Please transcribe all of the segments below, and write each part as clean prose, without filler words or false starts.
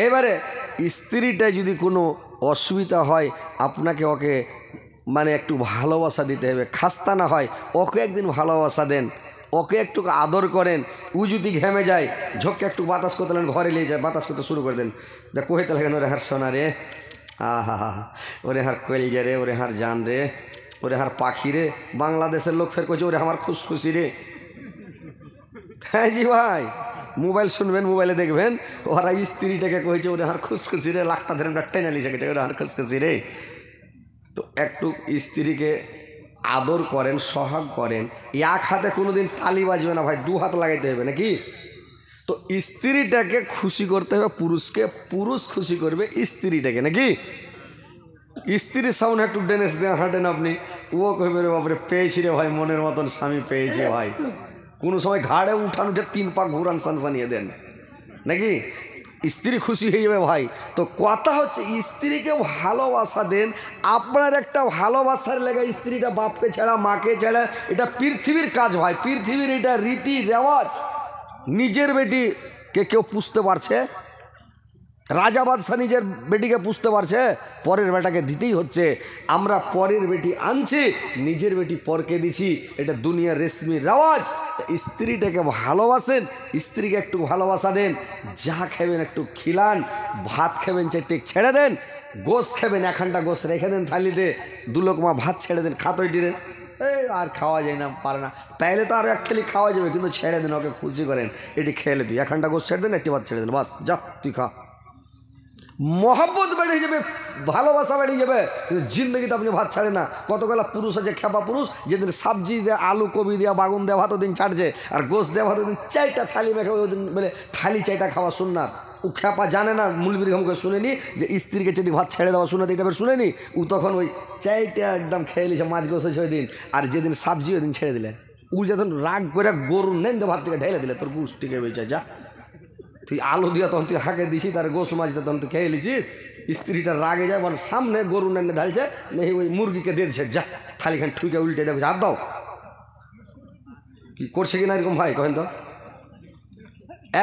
এবারে স্ত্রীটা যদি কোনো অসুবিধা হয় আপনাকে ওকে মানে একটু ভালোবাসা দিতে হবে, খাস্তা না হয় ওকে একদিন ভালোবাসা দেন, ওকে একটু আদর করেন। ও যদি ঘেমে যায় ঝোঁককে একটু বাতাস করতে ঘরে নিয়ে যায়, বাতাস করতে শুরু করে দেন, দেখ কহিতে লাগেন ওরে হার সোনা রে, আহা হা, ওরে হার কলজা রে, ওরে হার জান রে, ওরে হার পাখি রে। বাংলাদেশের লোক ফের করছে ওরে আমার খুশখুশি রে। হ্যাঁ জি ভাই, মোবাইল শুনবেন, মোবাইলে দেখবেন ওরা স্ত্রীটাকে কয়েছে ওরে হার খুশখুশি রে, লাখটা ধরে আমরা টেনে নিয়ে গেছে ওরে হার খুশখুশি রে। তো একটু স্ত্রীকে আদর করেন, সোহাগ করেন। এক হাতে কোনোদিন তালি বাজবে না ভাই, দু হাত লাগাইতে হবে নাকি। তো স্ত্রীটাকে খুশি করতে হবে পুরুষকে, পুরুষ খুশি করবে স্ত্রীটাকে নাকি। স্ত্রীর সামনে একটু ডেনেস দেন, হাঁটেন আপনি, ও কইবে রে বাপরে পেয়েছি রে ভাই, মনের মতন স্বামী পেয়েছে ভাই। কোনো সময় ঘাড়ে উঠান উঠে 3 পাক ঘুরান সানসানিয়ে দেন নাকি, স্ত্রী খুশি হয়ে যাবে ভাই। তো কথা হচ্ছে স্ত্রীকে ভালোবাসা দেন। আপনার একটা ভালোবাসার লেগে স্ত্রীটা বাপকে ছাড়া মাকে ছাড়া, এটা পৃথিবীর কাজ ভাই, পৃথিবীর এটা রীতি রেওয়াজ। নিজের বেটিকে কেউ পুষতে পারছে? রাজা বাদশাহ নিজের বেটিকে পুষতে পারছে? পরের বেটাকে দিতেই হচ্ছে। আমরা পরের বেটি আনছি, নিজের বেটি পরকে দিছি, এটা দুনিয়ার রেশমি রেওয়াজ। স্ত্রীটাকে ভালোবাসেন, স্ত্রীকে একটু ভালোবাসা দেন। যা খাবেন একটু খিলান, ভাত খাবেন 4 ছেড়ে দেন, গোশ খাবেন 1 ঘন্টা গোশ রেখে দেন থালিতে, 2 লোকমা ভাত ছেড়ে দেন, খাতই ডিরে আর খাওয়া যায় না, পারে না, পাইলে তো আর 1 থালি খাওয়া যাবে, কিন্তু ছেড়ে দেন, ওকে খুশি করেন। এটি খেলে তুই 1 ঘন্টা গোশ ছেড়ে দেন, 1টি ভাত ছেড়ে দেন, বাস যা তুই খা। মহব্বত বেড়ে যাবে, ভালোবাসা বেড়ে যাবে। কিন্তু জিন্দগিতে আপনি ভাত ছাড়ে না। কতগুলা পুরুষ আছে খেপা পুরুষ, যেদিন সবজি দেওয়া আলু কবি দেওয়া বাগুন দেওয়া ভাত ওদিন ছাড়ছে, আর গোশ দেওয়া ভাত ওদিন 4টা থালি মেখে ওদিন বলে থালি 4টা খাওয়া সুন্নাত। ও খেপা জানে না, মুলবির ঘমকে শুনেনি যে স্ত্রীকে চেটি ভাত ছেড়ে দেওয়া সুন্নাত, এটা শুনেনি। ও তখন ওই 4টা একদম খেয়ে নিছে, মাছ গোছ হয়েছে ওই দিন, আর যেদিন সবজি ওই দিন ছেড়ে দিলেন। ও যখন রাগ করে গরুর নেন ভাত থেকে ঢেলে দিলে, তোর গুস টিকে বেঁচে যা, তুই আলু দিয়া তখন তুই হাঁকে দিছি, তার গোস মাছটা তখন তুই খেয়ে নিছিস। স্ত্রীটা রাগে যায়, বল সামনে গরু নেন্দে ঢালছে, নেই ওই মুরগিকে দিয়ে দিচ্ছে, যা থালিখান ঠুকে উল্টে দেখো, হাত দাও। কি করছে কিনা এরকম ভাই কহেন তো?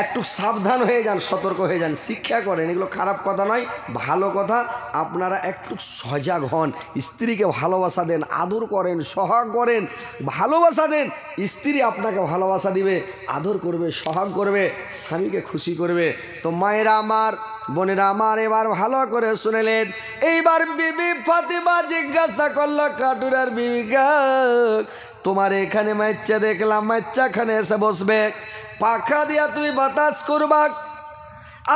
একটু সাবধান হয়ে যান, সতর্ক হয়ে যান, শিক্ষা করেন। এগুলো খারাপ কথা নয়, ভালো কথা। আপনারা একটু সজাগ হন, স্ত্রীকে ভালোবাসা দেন, আদর করেন, সোহাগ করেন, ভালোবাসা দেন। স্ত্রী আপনাকে ভালোবাসা দিবে, আদর করবে, সোহাগ করবে, স্বামীকে খুশি করবে। তো মায়েরা আমার, বোনেরা আমার, এবার ভালো করে শুনেলেন। এইবার বিবি ফাতিমা জিজ্ঞাসা করলো কাটুরার বিবিকা, তোমার এখানে মাইচ্চা দেখলাম, মাইচ্চাখানে এসে বসবে, পাখা দিয়া তুমি বাতাস করবা,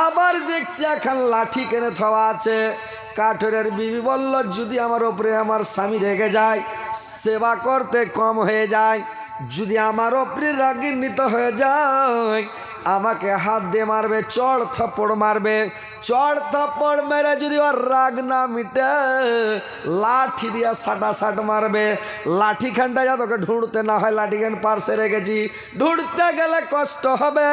আবার দেখছি এখন লাঠি কেনে থাওয়া আছে। কাঠুরের বিবি বলল, যদি আমার ওপরে আমার স্বামী রেগে যায়, সেবা করতে কম হয়ে যায়, যদি আমার ওপরে রাগান্বিত হয়ে যায়, আমাকে হাত দিয়ে মারবে, চড় থাপ্পড় মারবে, চড় থাপ্পড় মেরে যদি ওর রাগ না মিটে, লাঠি দিয়া সাটাসাট মারবে। লাঠি খানটা যা তোকে ঢুঁড়তে না হয়, লাঠি খান পার্সে রেখেছি, ঢুঁড়তে গেলে কষ্ট হবে,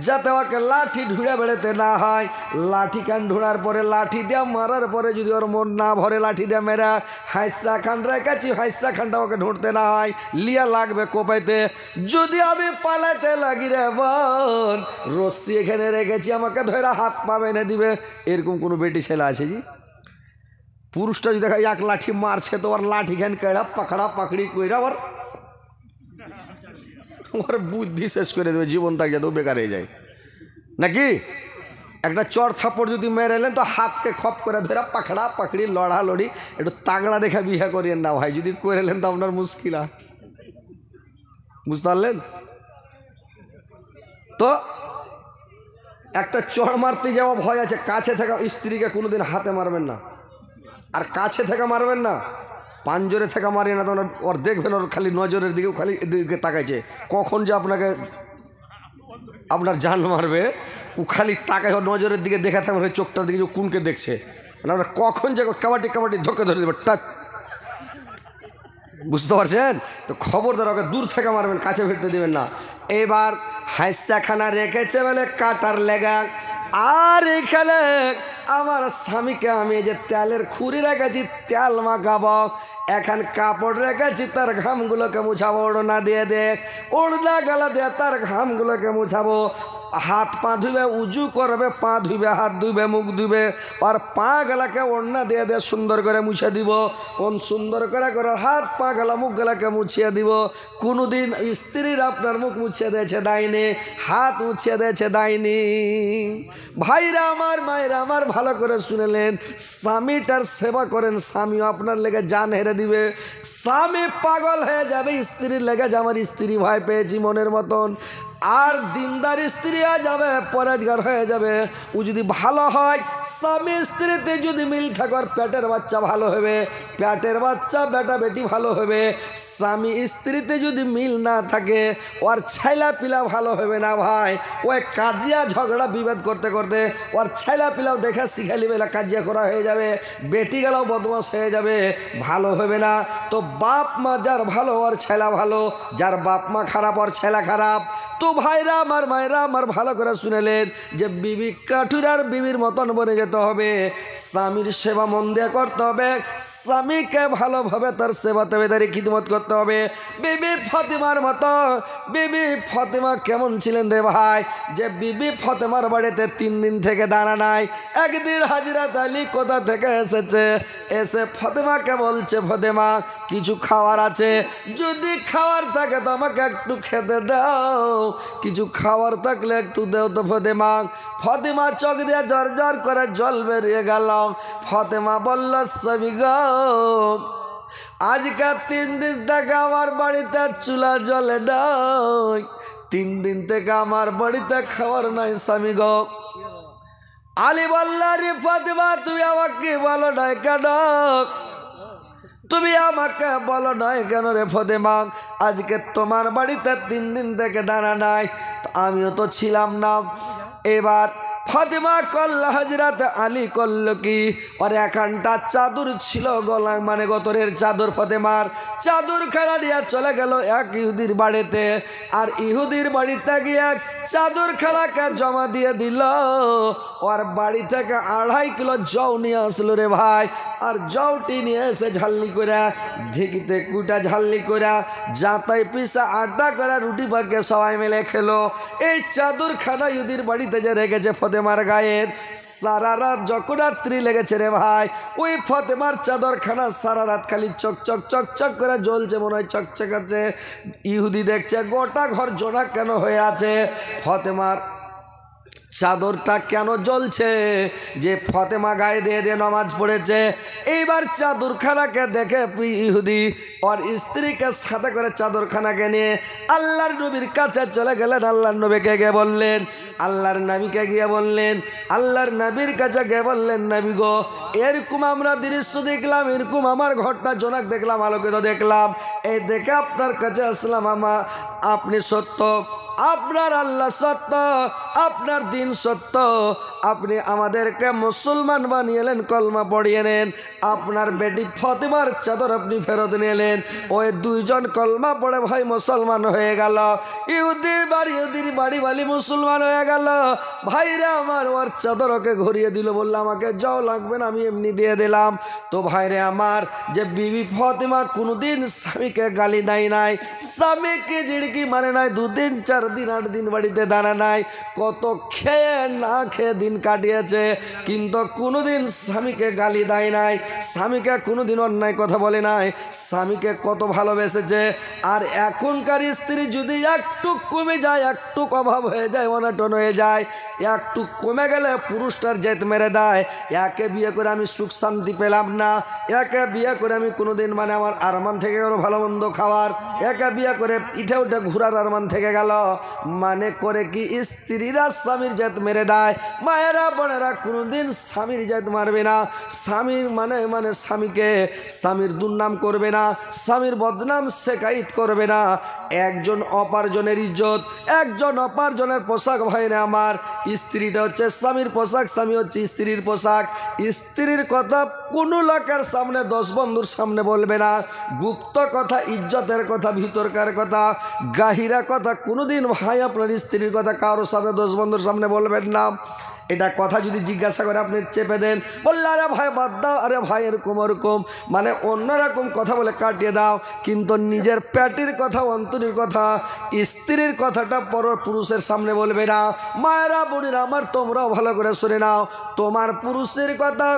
যাতে ওকে লাঠি ঢুঁড়ে বেড়াতে না হয়। লাঠি খান ঢুঁড়ার পরে, লাঠি দিয়া মারার পরে যদি ওর মন না ভরে, লাঠি দিয়া মেরা হাইসা খান রেখেছি, হাইসা খানটা ওকে ঢুঁড়তে না হয়, লিয়া লাগবে কোপাইতে। যদি আমি পালাতে লাগি রে বোন, রশ্মি এখানে রেখেছি, আমাকে ধরে হাত পা বেঁধে দিবে। এরকম কোনো বেটি ছেলে আছে জি? পুরুষটা যদি দেখা এক লাঠি মারছে, তো ওর লাঠি খান কেড়া পাখড়া পাখড়ি কইরা ওর বুদ্ধি শেষ করে দেবে, জীবন তাকে যাতে বেকার হয়ে যায় নাকি। একটা চড় থাপ্পড় যদি মেরে এলেন, তো হাতকে খপ করে ধরে পাখড়া পাখড়ি লড়ালড়ি, একটু তাগড়া দেখা বিয়ে করিয়েন না ভাই। যদি করে এলেন তো আপনার মুশকিল, বুঝতে পারলেন তো? একটা চড় মারতে যাওয়া ভয় আছে। কাছে থেকে স্ত্রীকে কোনোদিন হাতে মারবেন না, আর কাছে থেকে মারবেন না, পাঞ্জরে থেকে মারিয়ে না। তখন ওর দেখবেন, ওর খালি নজরের দিকেও খালি এদিকে তাকাইছে, কখন যে আপনাকে আপনার জান মারবে, ও খালি তাকায়, ওর নজরের দিকে দেখে থাকবে, চোখটার দিকে কোনকে দেখছে, মানে আমরা কখন যে কাবাডি কাবাডি ধোকে ধরে দেবে টাচ, বুঝতে পারছেন তো? খবরদার ওকে দূর থেকে মারবেন, কাছে ফিরতে দেবেন না। এবার হাইসাখানা রেখেছে বলে কাটার লেগা, আর এখানে আমার স্বামীকে আমি যে তেলের খুঁড়ি রেখেছি তেল মাখাবো, এখন কাপড় রেখেছি তার ঘামগুলোকে মুছাবো, ওড়না দিয়ে দে, ওড়না গলা দিয়ে তার ঘামগুলোকে মুছাবো, হাত পা ধুবে, উজু করবে, পা ধুবে, হাত ধুবে, মুখ ধুবে, আর পা গলাকে ওড়না দিয়ে দিয়ে সুন্দর করে মুছে দিব। কোন সুন্দর করে করে হাত পা গলা মুখ গলাকে মুছিয়ে দিব। কোনোদিন স্ত্রীর আপনার মুখ মুছিয়ে দিয়েছে দেয়নি, হাত মুছিয়ে দিয়েছে দেয়নি। ভাইরা আমার, মায়েরা আমার, ভালো করে শুনেলেন, স্বামীটার সেবা করেন, স্বামীও আপনার লেগে জান হেরে দিবে। স্বামী পাগল হয়ে যাবে স্ত্রীর লেগে, যে আমার স্ত্রী ভয় পেয়েছি মনের মতন, আর দিনদার স্ত্রী হয়ে যাবে, পরেজগার হয়ে যাবে। ও যদি ভালো হয়, স্বামী স্ত্রীতে যদি মিল থাকে, পেটের বাচ্চা ভালো হবে, পেটের বাচ্চা বেটা বেটি ভালো হবে। স্বামী স্ত্রীতে যদি মিল না থাকে, ওর ছেলা পিলা ভালো হবে না ভাই। ওই কাজিয়া ঝগড়া বিভেদ করতে করতে ওর ছেলা পিলাও দেখে শিখে নিবে, কাজিয়া করা হয়ে যাবে, বেটি গেলাও বদমাস হয়ে যাবে, ভালো হবে না। তো বাপ মা যার ভালো, ওর ছেলা ভালো, যার বাপ মা খারাপ, ওর ছেলা খারাপ। তো ভাইরা আমার, মায়েরা আমার, ভালো করে শুনেলেন যে বিবি কাঠুরার বিবির মতন বনে যেতে হবে। স্বামীর সেবা মন দিয়ে করতে হবে, স্বামীকে ভালোভাবে তার সেবা তবেদারি খিদমত করতে হবে। বিবি ফাতেমার মতো, বিবি ফাতেমা কেমন ছিলেন রে ভাই, যে বিবি ফাতেমার বাড়িতে 3 দিন থেকে দাঁড়া নাই। একদিন হযরত আলী কোথা থেকে এসেছে, এসে ফাতেমাকে বলছে, ফাতেমা কিছু খাওয়ার আছে, যদি খাওয়ার থাকে তো আমাকে একটু খেতে দাও, কিছু খাওয়ার থাকলে একটু দেও তো ফাতেমা। ফাতেমা চোখ দিয়ে ঝর ঝর করে জল বেরিয়ে গেল। ফাতেমা বলল, স্বামী গো, আজকে 3 দিন থেকে আমার বাড়িতে চুলা জ্বলে নাই, 3 দিন থেকে আমার বাড়িতে খাবার নাই স্বামী গো। আলী বলল, রে ফাতেমা তুমি আমাকে বলো নাই কেন, তুমি আমাকে বলো নাই কেন রে ফাতেমা, আজকে তোমার বাড়িতে 3 দিন থেকে দাঁড়া নাই, আমিও তো ছিলাম না। এবার ফাতেমা করল, হযরত আলী করল কি, আর এখানটা চাদর ছিল গলা, মানে গতরের চাদর, ফাতেমার চাদর খানা নিয়ে চলে গেল এক ইহুদির বাড়িতে, আর ইহুদির বাড়িতে গিয়ে চাদর খানাকে জমা দিয়ে দিল। ওর বাড়ি থেকে 2.5 কিলো জও নিয়ে আসলো রে ভাই, আর জওটি নিয়ে এসে ঝালনি করে, ঢেকিতে কুটা ঝালনি করে, যাতাই পিসা আড্ডা করে রুটি পাকে সবাই মিলে খেলো। এই চাদর খানা ইহুদির বাড়িতে যে রেখেছে ফাতেমার গায়ের, সারা রাত যখন রাত্রি লেগেছে রে ভাই, ওই ফাতেমার চাদর খানা সারা রাত খালি চকচক চকচক করে জ্বলছে, মনে হয় চকচকাচ্ছে। ইহুদি দেখছে গোটা ঘর জোনাক কেন হয়ে আছে, ফাতেমার চাদরটা কেন জ্বলছে, যে ফাতেমা গায়ে দিয়ে দিয়ে নামাজ পড়েছে। এইবার চাদরখানাকে দেখে ইহুদি আর স্ত্রীকে সাথে করে চাদরখানাকে নিয়ে আল্লাহর নবীর কাছে চলে গেলেন। আল্লাহর নবীকে গিয়ে বললেন, আল্লাহর নবীকে গিয়ে বললেন, আল্লাহর নবীর কাছে গিয়ে বললেন, নবী গো, এরকম আমরা দৃশ্য দেখলাম, এরকম আমার ঘরটা জোনাক দেখলাম, আলোকিত দেখলাম, এই দেখে আপনার কাছে আসলাম। আপনি সত্য, আপনার আল্লাহ সত্য, আপনার দিন সত্য, আপনি আমাদেরকে মুসলমান বানিয়েলেন, কলমা পড়িয়ে নেন, আপনার বেটি ফাতেমার চাদর আপনি ফেরত নিলেন। ওই 2 জন কলমা পড়ে ভাই মুসলমান হয়ে গেল। ইহুদির বাড়ি বালি মুসলমান হয়ে গেল। ভাইরা আমার, ওর চাদর ওকে ঘুরিয়ে দিল, বললো আমাকে যাও লাগবে না, আমি এমনি দিয়ে দিলাম। তো ভাইরে আমার, যে বিবি ফাতেমা কোনোদিন স্বামীকে গালি দেয় নাই, স্বামীকে জিড়কি মানে নাই, 2 দিন 4 দিন 8 দিন বাড়িতে দাঁড়া নাই, কত খেয়ে না খেয়ে দিন কাটিয়েছে, কিন্তু কোনোদিন স্বামীকে গালি দেয় নাই, স্বামীকে কোনোদিন অন্যায় কথা বলে নাই, স্বামীকে কত ভালোবেসেছে। আর এখনকার স্ত্রী যদি একটু কমে যায়, একটু অভাব হয়ে যায়, অনটন হয়ে যায়, একটু কমে গেলে পুরুষটার জেদ মেরে দেয়, একে বিয়ে করে আমি সুখ শান্তি পেলাম না, একে বিয়ে করে আমি কোনোদিন মানে আমার আরমান থেকে গেল ভালো মন্দ খাওয়ার, একে বিয়ে করে ইঠে উঠে ঘুরার আরমান থেকে গেল, মানে করে কি স্ত্রীরা স্বামীর জেদ মেরে দেয়। মায়েরা বোনেরা কোনোদিন স্বামীর জেদ মারবে না, স্বামীর মানে স্বামীকে স্বামীর দুর্নাম করবে না, স্বামীর বদনাম শেখাইত করবে না। একজন অপার্জনের ইজ্জত, একজন অপার্জনের পোশাক। ভাইরা আমার, স্ত্রীটা হচ্ছে স্বামীর পোশাক, স্বামী হচ্ছে স্ত্রীর পোশাক। স্ত্রীর কথা কোনো লোকের সামনে, 10 বন্ধুর সামনে বলবে না। গুপ্ত কথা, ইজ্জতের কথা, ভিতরকার কথা, গাহিরা কথা কোনোদিন ভাই আপনার স্ত্রীর কথা কারোর সামনে, 10 বন্ধুর সামনে বলবেন না। এটা কথা যদি জিজ্ঞাসা করে আপনি চেপে দেন, বললে আরে ভাই বাদ দাও, আরে ভাই এরকম ওরকম, মানে অন্যরকম কথা বলে কাটিয়ে দাও। কিন্তু নিজের পেটের কথা, অন্তরের কথা, স্ত্রীর কথাটা পর পুরুষের সামনে বলবে না। মায়েরা বোনেরা আমার, তোমরাও ভালো করে শুনে নাও, তোমার পুরুষের কথা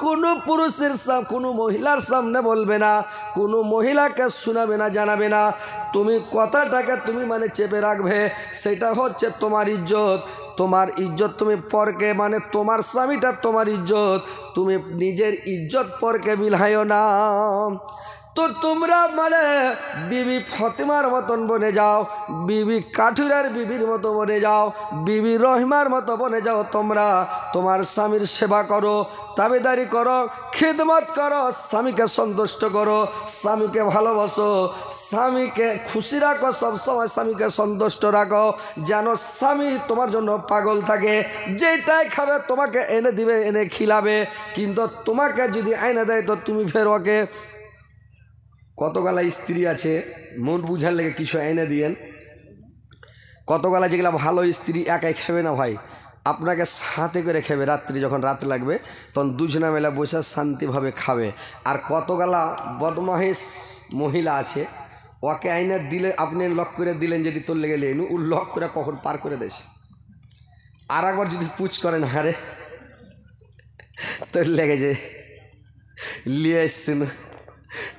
কোনো পুরুষের কোনো মহিলার সামনে বলবে না, কোনো মহিলাকে শোনাবে না, জানাবে না। তুমি কথাটাকে তুমি মানে চেপে রাখবে, সেটা হচ্ছে তোমার ইজ্জত। তোমার ইজ্জত তুমি পরকে, মানে তোমার স্বামীটা তোমার ইজ্জত, তুমি নিজের ইজ্জত পরকে বিলাইও না। তো তোমরা মানে বিবি ফতিমার মতন বনে যাও, বিবি কাঠুরার বিবির মতো বনে যাও, বিবি রহিমার মতো বনে যাও। তোমরা তোমার স্বামীর সেবা করো, তাবেদারি করো, খিদমত করো, স্বামীকে সন্তুষ্ট করো, স্বামীকে ভালোবাসো, স্বামীকে খুশি রাখো, সবসময় স্বামীকে সন্তুষ্ট রাখো, যেন স্বামী তোমার জন্য পাগল থাকে। যেটাই খাবে তোমাকে এনে দিবে, এনে খিলাবে। কিন্তু তোমাকে যদি আইনে দেয় তো তুমি ফের ওকে, কতগুলা স্ত্রী আছে মন বুঝার লেগে কিছু এনে দিয়েন, কতগুলা যেগুলা ভালো স্ত্রী একাই খাবে না ভাই, আপনাকে সাথে করে খাবে। রাত্রি যখন রাত লাগবে তখন দুজনা মেলা বসে শান্তিভাবে খাবে। আর কতগুলা বদমাহিস মহিলা আছে, ওকে আইনে দিলে আপনি লক করে দিলেন, যেটি তোর লেগে লেনু ও লক করে কখন পার করে দেশ। আর একবার যদি পুচ করেন, হারে তোর লেগে যে লিয়ে এসছেন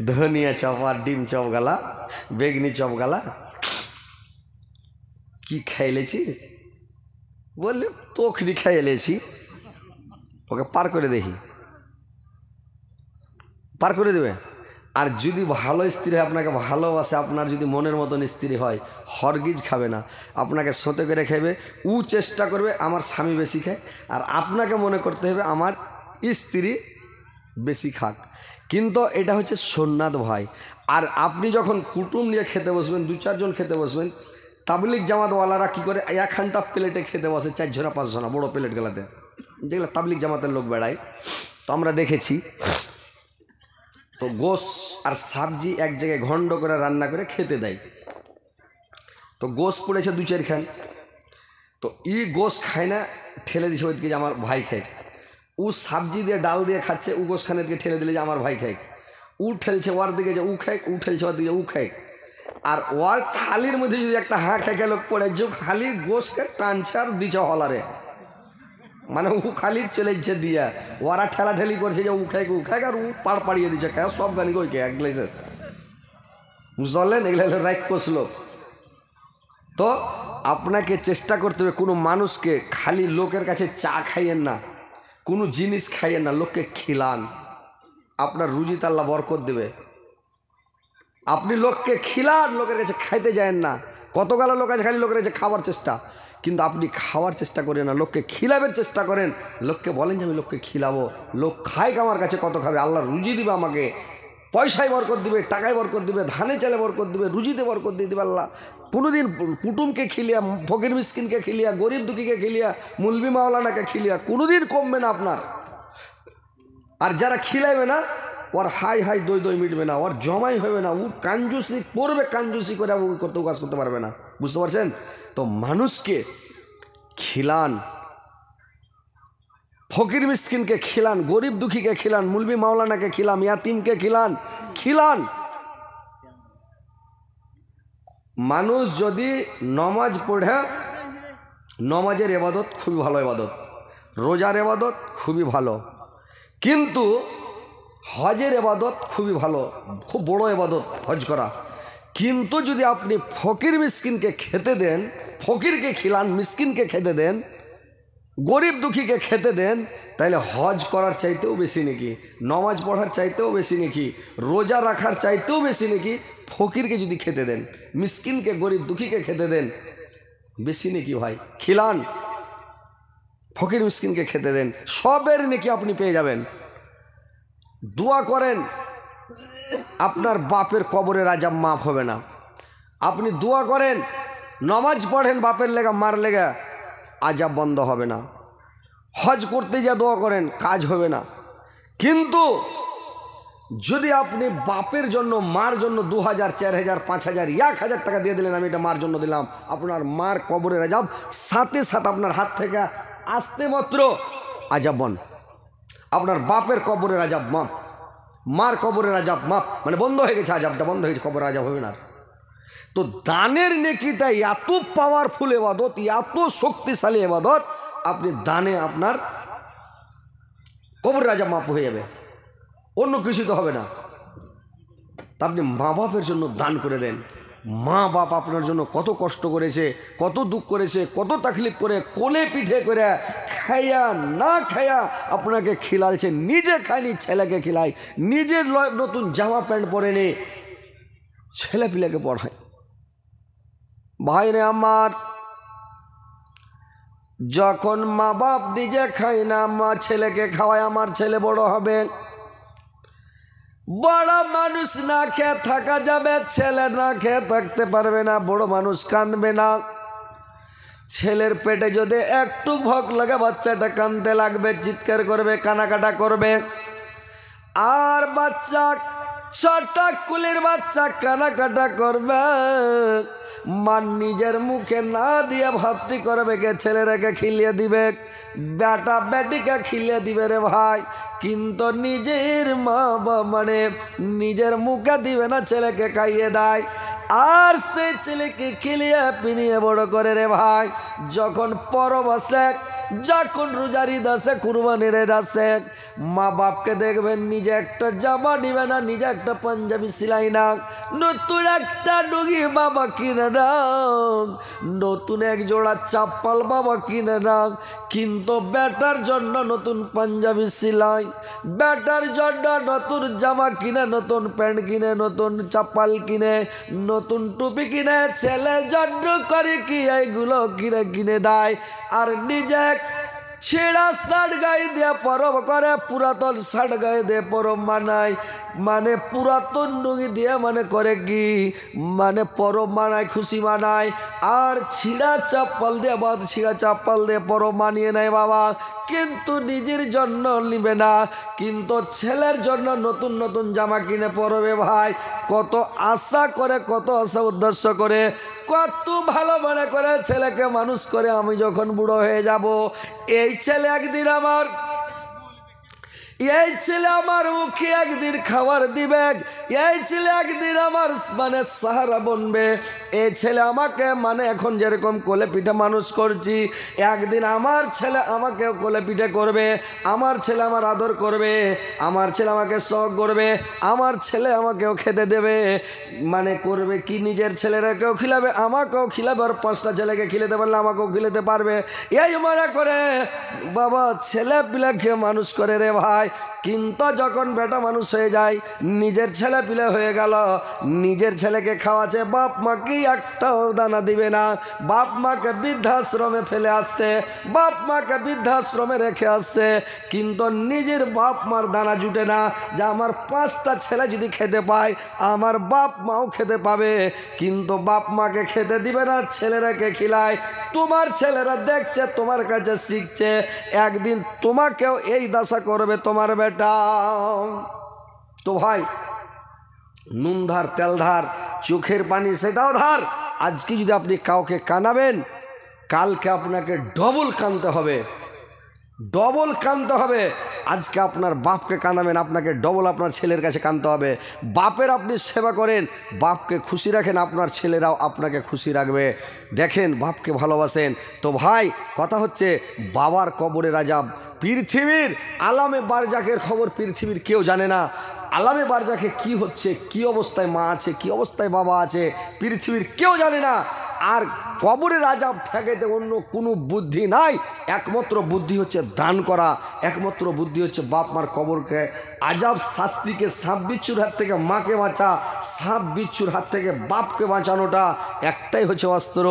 ধনিয়া চপ আর ডিম চপ গালা, বেগনি চপ গালা, কি খাইলেছি বললে তোখনি খাইলেছি, ওকে পার করে দেখি, পার করে দেবে। আর যদি ভালো স্ত্রী হয়, আপনাকে ভালোবাসে, আপনার যদি মনের মতন স্ত্রী হয়, হরগিজ খাবে না, আপনাকে সোতে করে খাবে। ও চেষ্টা করবে আমার স্বামী বেশি খায়, আর আপনাকে মনে করতে হবে আমার স্ত্রী বেশি খাক। কিন্তু এটা হচ্ছে সুন্নাত ভাই। আর আপনি যখন কুটুম নিয়ে খেতে বসবেন, 2-4 জন খেতে বসবেন, তাবলিগ জামাতওয়ালারা কী করে, একখানটা প্লেটে খেতে বসে 4 জনা 5 জনা, বড়ো প্লেটগুলোতে, যেগুলো তাবলিগ জামাতের লোক বেড়ায়, তো আমরা দেখেছি। তো গোশ আর সবজি এক জায়গায় ঘণ্ড করে রান্না করে খেতে দেয়। তো গোশ পড়েছে 2-4 খান, তো গোশ খায় না, ঠেলে দিছে ওইদিকে যে আমার ভাই খায়। ও সবজি দিয়ে ডাল দিয়ে খাচ্ছে, ও গোশখানের দিকে ঠেলে দিলে যে আমার ভাই খায়। ও ঠেলছে ওর দিকে যে ও খায়, ও ঠেলছে ওর দিকে ও খায়। আর ওর থালির মধ্যে যদি একটা খেয়ে লোক পড়ে, যে খালি গোশকে টানছে আর দিচ্ছে হলারে, মানে ও খালি চলেছে দিয়া, ওরা ঠেলাঠেলি করছে যে ও খায় আর ও পাড় পাড়িয়ে দিচ্ছে, খায় সব গানি ওই কে একলাই শেষ। বুঝতে পারলেন? এগুলো হলো রাক্ষস লোক। তো আপনাকে চেষ্টা করতে হবে, কোনো মানুষকে খালি লোকের কাছে চা খাইয়েন না, কোনো জিনিস খাইয়েন না, লোককে খিলান, আপনার রুজিতে আল্লাহ বরকত দেবে। আপনি লোককে খিলান, লোকের কাছে খাইতে যায়েন না। কতগুলো লোক আছে খালি লোকের কাছে খাওয়ার চেষ্টা, কিন্তু আপনি খাওয়ার চেষ্টা করেন না, লোককে খিলাবের চেষ্টা করেন। লোককে বলেন যে আমি লোককে খিলাবো, লোক খায় আমার কাছে কত খাবে, আল্লাহ রুজি দিবে আমাকে, পয়সায় বরকত দিবে, টাকায় বরকত দিবে, ধানে চালে বরকত দিবে, রুজিতে বরকত দিয়ে দিবে আল্লাহ। কোনোদিন কুটুমকে খিলিয়া, ফকির মিসকিনকে খিলিয়া, গরিব দুঃখীকে খিলিয়া, মুলবি মাওলানাকে খিলিয়া কোনোদিন কমবে না আপনার। আর যারা খিলাইবে না, ওর হাই হাই দই দই মিটবে না, ওর জমাই হবে না, ও কাঞ্জুসি করবে, কাঞ্জুসি করে ও করতে কাজ করতে পারবে না। বুঝতে পারছেন? তো মানুষকে খিলান, ফকির মিসকিনকে খিলান, গরিব দুঃখীকে খিলান, মুলবি মাওলানাকে খিলান, ইয়াতিমকে খিলান, খিলান। মানুষ যদি নমাজ পড়ে, নমাজের ইবাদত খুবই ভালো ইবাদত, রোজার ইবাদত খুবই ভালো, কিন্তু হজের ইবাদত খুবই ভালো, খুব বড় ইবাদত হজ করা। কিন্তু যদি আপনি ফকির মিসকিনকে খেতে দেন, ফকিরকে খিলান, মিসকিনকে খেতে দেন, গরিব দুঃখীকে খেতে দেন, তাহলে হজ করার চাইতেও বেশি নাকি, নমাজ পড়ার চাইতেও বেশি নাকি, রোজা রাখার চাইতেও বেশি নাকি ফকিরকে যদি খেতে দেন, মিসকিনকে গরিব দুঃখীকে খেতে দেন, বেশি নাকি ভাই। খিলান, ফকির মিসকিনকে খেতে দেন, সবের নাকি আপনি পেয়ে যাবেন। দোয়া করেন, আপনার বাপের কবরের আযাব মাফ হবে না। আপনি দোয়া করেন, নমাজ পড়েন, বাপের লেগা মার লেগা, আযাব বন্ধ হবে না। হজ করতে যা দোয়া করেন, কাজ হবে না। কিন্তু যদি আপনি বাপের জন্য, মার জন্য 2000, 4000, 5000, 1000 টাকা দিয়ে দিলেন, আমি এটা মার জন্য দিলাম, আপনার মার কবরের আযাব সাথে সাথে আপনার হাত থেকে আসতে মাত্র আজাব বন। আপনার বাপের কবরের আজাব মাপ, মার কবরের আজাব মাপ, মানে বন্ধ হয়ে গেছে, আজাবটা বন্ধ হয়ে গেছে, কবরের আজাব হবে না। তো দানের নেকিটা এত পাওয়ারফুল ইবাদত, এত শক্তিশালী ইবাদত, আপনি দানে আপনার কবরের আজাব মাপ হয়ে যাবে, অন্য কিছু তো হবে না। তা আপনি মা বাপের জন্য দান করে দেন। মা বাপ আপনার জন্য কত কষ্ট করেছে, কত দুঃখ করেছে, কত তাকলিফ করে কোলে পিঠে করে খাইয়া না খাইয়া আপনাকে খিলালছে, নিজে খায়নি ছেলেকে খিলায়, নিজের নতুন জামা প্যান্ট পরে নে ছেলে পিলেকে পড়ায়। ভাইরে আমার, যখন মা বাপ নিজে খায় না, মা ছেলেকে খাওয়ায়, আমার ছেলে বড় হবে, বড় মানুষ না খেয়ে থাকা যাবে, ছেলে না খেয়ে থাকতে পারবে না, বড় মানুষ কাঁদবে না। ছেলের পেটে যদি একটু ভোগ লাগে বাচ্চাটা কাঁদতে লাগবে, চিৎকার করবে, কানাকাটা করবে। আর বাচ্চা ছোট্ট কুলির বাচ্চা কানাকাটা করবে, মা নিজের মুখে না দিয়ে ভাতটি করবে কে, ছেলেরাকে খিলিয়ে দিবে, বেটা বেটিকে খিলিয়ে দিবে রে ভাই, কিন্তু নিজের মা বাবা মানে নিজের মুখে দিবে না, ছেলেকে খাইয়ে দেয়। আর সে ছেলেকে খিলিয়ে পিনিয়ে বড় করে রে ভাই। যখন পরব আসে, যখন রোজার ঈদ আসে, কুরবানির ঈদ আসে, মা বাপকে দেখবেন নিজে একটা জামা নিবে না, নিজে একটা পাঞ্জাবি সিলাই না, নতুন একটা ডুগি বাবা কিনে না, নতুন এক জোড়া চাপ্পাল বাবা কিনে না, কিন্তু বেটার জন্য নতুন পাঞ্জাবি সিলাই, বেটার জন্য নতুন জামা কিনে, নতুন প্যান্ট কিনে, নতুন চাপ্পাল কিনে, নতুন টুপি কিনে, ছেলের জন্য করে কি এইগুলো কিনে কিনে দেয়। আর নিজে ছেঁড়া শার্ট গায়ে দিয়ে পরব করে, পুরাতন শার্ট গায়ে দিয়ে পরব মানায়, মানে পুরাতন ডুঙ্গি দিয়ে মানে করে কি, মানে পরব মানায়, খুশি মানায়। আর ছিঁড়া চাপ্পাল দিয়ে ছিঁড়া চাপ্পাল দিয়ে পরব মানিয়ে নেয় বাবা, কিন্তু নিজের জন্য নিবে না, কিন্তু ছেলের জন্য নতুন নতুন জামা কিনে পরবে ভাই। কত আশা করে, কত আশা উদ্দেশ্য করে, কত ভালো মনে করে ছেলেকে মানুষ করে, আমি যখন বুড়ো হয়ে যাব, এই ছেলে একদিন আমার, এই ছেলে আমার মুখে একদিন খাবার দিবে, এই ছেলে একদিন আমার মানে সাহারা বনবে, এই ছেলে আমাকে মানে এখন যেরকম কোলে পিঠে মানুষ করছি, একদিন আমার ছেলে আমাকেও কোলে পিঠে করবে, আমার ছেলে আমার আদর করবে, আমার ছেলে আমাকে শখ করবে, আমার ছেলে আমাকেও খেতে দেবে, মানে করবে কি নিজের ছেলেরাকেও খিলাবে, আমাকেও খিলাবে, আর 5টা ছেলেকে খিলাতে পারলে আমাকেও খিলাতে পারবে। এই মনে করে বাবা ছেলে পিলাকে মানুষ করে রে ভাই। কিন্তু যখন বেটা মানুষ হয়ে যায়, নিজের ছেলে পিলে হয়ে গেল, নিজের ছেলেকে খাওয়াচ্ছে, বাপ মাকে একটাও দানা দিবে না, বাপ মাকে বৃদ্ধাশ্রমে ফেলে আসছে, বাপ মাকে বৃদ্ধাশ্রমে রেখে আসছে, কিন্তু নিজের বাপ মার দানা জুটে না, যে আমার 5টা ছেলে যদি খেতে পায়, আমার বাপ মাও খেতে পাবে, কিন্তু বাপ মাকে খেতে দিবে না, ছেলেরাকে খিলায়। তোমার ছেলেরা দেখছে, তোমার কাছে শিখছে, একদিন তোমাকেও এই দশা করবে তোমার বেটা। তো ভাই, নুন ধার, তেল ধার, চোখের পানি সেটাও ধার। আজকে যদি আপনি কাউকে কাঁদাবেন, কালকে আপনাকে ডবল কাঁদতে হবে, ডবল কাঁদতে হবে। আজকে আপনার বাপকে কাঁদাবেন, আপনাকে ডবল আপনার ছেলের কাছে কাঁদতে হবে। বাপের আপনি সেবা করেন, বাপকে খুশি রাখেন, আপনার ছেলেরাও আপনাকে খুশি রাখবে। দেখেন, বাপকে ভালোবাসেন। তো ভাই, কথা হচ্ছে বাবার কবরের আজাব, পৃথিবীর আলামে বারজাকের খবর পৃথিবীর কেউ জানে না। আলামে বারজাকে কি হচ্ছে, কি অবস্থায় মা আছে, কি অবস্থায় বাবা আছে, পৃথিবীর কেউ জানে না। আর কবরের আজাব ঠেকাইতে অন্য কোনো বুদ্ধি নাই, একমাত্র বুদ্ধি হচ্ছে দান করা, একমাত্র বুদ্ধি হচ্ছে বাপ মার কবরকে আজাব শাস্তিকে, সাপ বিচ্ছুর হাত থেকে মাকে বাঁচা, সাপ বিচ্ছুর হাত থেকে বাপকে বাঁচানোটা, একটাই হচ্ছে অস্ত্র,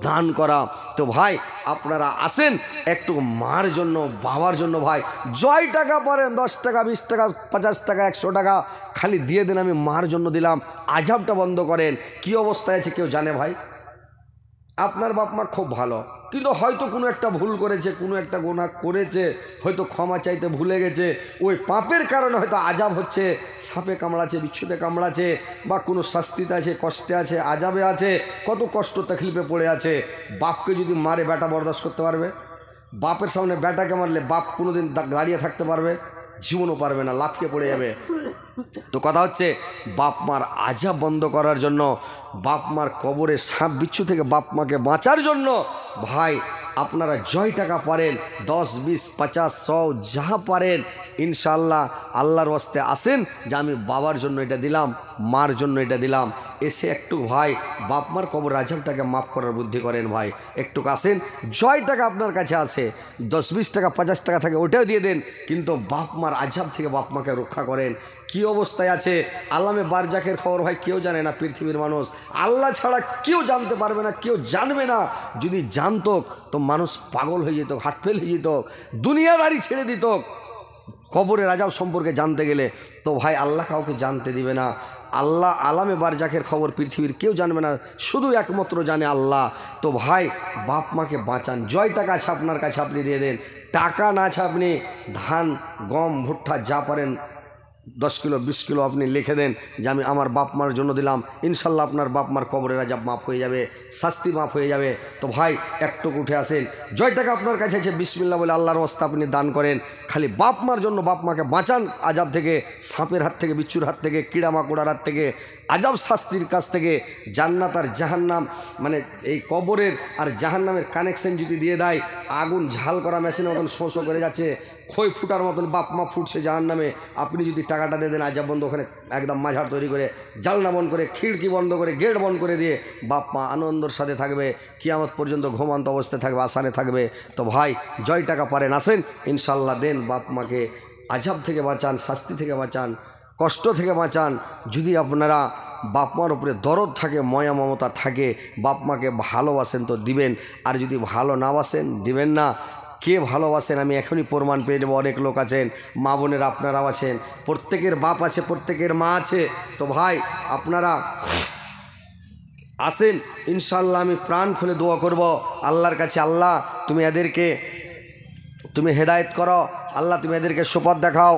দান করা। তো ভাই, আপনারা আসেন একটু মার জন্য, বাবার জন্য ভাই, জয় টাকা পড়েন, 10 টাকা, 20 টাকা, 50 টাকা, 100 টাকা খালি দিয়ে দেন, আমি মার জন্য দিলাম, আজাবটা বন্ধ করেন। কি অবস্থায় আছে কেউ জানে ভাই? আপনার বাপ মা খুব ভালো, কিন্তু হয়তো কোনো একটা ভুল করেছে, কোনো একটা গুনাহ করেছে, হয়তো ক্ষমা চাইতে ভুলে গেছে, ওই পাপের কারণে হয়তো আজাব হচ্ছে, সাপে কামড়াচ্ছে, বিচ্ছুতে কামড়াচ্ছে, বা কোনো শাস্তিতে আছে, কষ্টে আছে, আজাবে আছে, কত কষ্ট তাকলিফে পড়ে আছে। বাপকে যদি মারে বেটা বরদাস্ত করতে পারবে? বাপের সামনে ব্যাটাকে মারলে বাপ কোনোদিন দাঁড়িয়ে থাকতে পারবে? জীবনও পারবে না, লাফিয়ে পড়ে যাবে। তো কথা হচ্ছে বাপ মার আযাব বন্ধ করার জন্য, বাপ মার কবরে সাপ বিচ্ছু থেকে বাপ মাকে বাঁচার জন্য ভাই আপনারা জয় টাকা পারেন, 10, 20, 50, 100 যা পারেন ইনশাআল্লাহ আল্লাহর ওয়াস্তে আসেন যে আমি বাবার জন্য এটা দিলাম, মার জন্য এটা দিলাম। এসে একটু ভাই বাপ মার কবর আযাবটাকে মাফ করার বুদ্ধি করেন ভাই। একটু আসেন, জয় টাকা আপনার কাছে আছে, 10, 20 টাকা, 50 টাকা থাকে ওটাও দিয়ে দেন, কিন্তু বাপ মার আযাব থেকে বাপ মাকে রক্ষা করেন। কি অবস্থায় আছে আল্লামে বারজাকের খবর ভাই কেউ জানে না, পৃথিবীর মানুষ আল্লাহ ছাড়া কেউ জানতে পারবে না, কেউ জানবে না। যদি জানতো তো মানুষ পাগল হয়ে যেত, হাটফেল হয়ে যেত, দুনিয়াদারি ছেড়ে দিত। কবরের আযাব সম্পর্কে জানতে গেলে তো ভাই আল্লাহ কাউকে জানতে দিবে না। আল্লাহ আলামে বারজাকের খবর পৃথিবীর কেউ জানবে না, শুধু একমাত্র জানে আল্লাহ। তো ভাই বাপ মাকে বাঁচান, জয় টাকা আছে আপনার কাছে আপনি দিয়ে দেন, টাকা না আছে আপনি ধান, গম, ভুট্টা যা পারেন 10 কিলো 20 কিলো আপনি লিখে দেন যে আমি আমার বাপ মার জন্য দিলাম, ইনশাল্লাহ আপনার বাপ মার কবরের আযাব মাফ হয়ে যাবে, শাস্তি মাফ হয়ে যাবে। তো ভাই একটু উঠে আসেন, জয় টাকা আপনার কাছে আছে, বিসমিল্লাহ বলে আল্লাহর ওয়াস্তে আপনি দান করেন। খালি বাপ মার জন্য বাপ মাকে বাঁচান আযাব থেকে, সাপের হাত থেকে, বিচ্ছুর হাত থেকে, কিড়ামাকুড়ার হাত থেকে, আযাব শাস্তির কাছ থেকে। জান্নাত আর জাহান্নাম মানে এই কবরের আর জাহান্নামের কানেকশন যদি দিয়ে দেয়, আগুন ঝাল করা মেশিনের মতন শো শো করে যাচ্ছে, খই ফুটার মতন বাপ মা ফুটছে জাহান্নামে, আপনি যদি টাকাটা দিয়ে দেন আযাব বন্ধ, ওখানে একদম মাঝার তৈরি করে, জানলা বন্ধ করে, খিড়কি বন্ধ করে, গেট বন্ধ করে দিয়ে বাপ মা আনন্দর সাথে থাকবে, কিয়ামত পর্যন্ত ঘুমান্ত অবস্থায় থাকবে, আসানে থাকবে। তো ভাই জয় টাকা পারেন আসেন, ইনশাল্লাহ দেন, বাপ মাকে আযাব থেকে বাঁচান, শাস্তি থেকে বাঁচান, কষ্ট থেকে বাঁচান। যদি আপনারা বাপ মার উপরে দরদ থাকে, ময়া মমতা থাকে, বাপ মাকে ভালোবাসেন তো দিবেন, আর যদি ভালো না বাসেন দিবেন না। কে ভালোবাসেন আমি এখনই প্রমাণ পেয়ে দেবো। অনেক লোক আছেন, মা বোনের আপনারাও আছেন, প্রত্যেকের বাপ আছে, প্রত্যেকের মা আছে। তো ভাই আপনারা আসেন, ইনশাল্লাহ আমি প্রাণ খুলে দোয়া করব আল্লাহর কাছে, আল্লাহ তুমি এদেরকে তুমি হেদায়েত করো, আল্লাহ তুমি এদেরকে সুপথ দেখাও।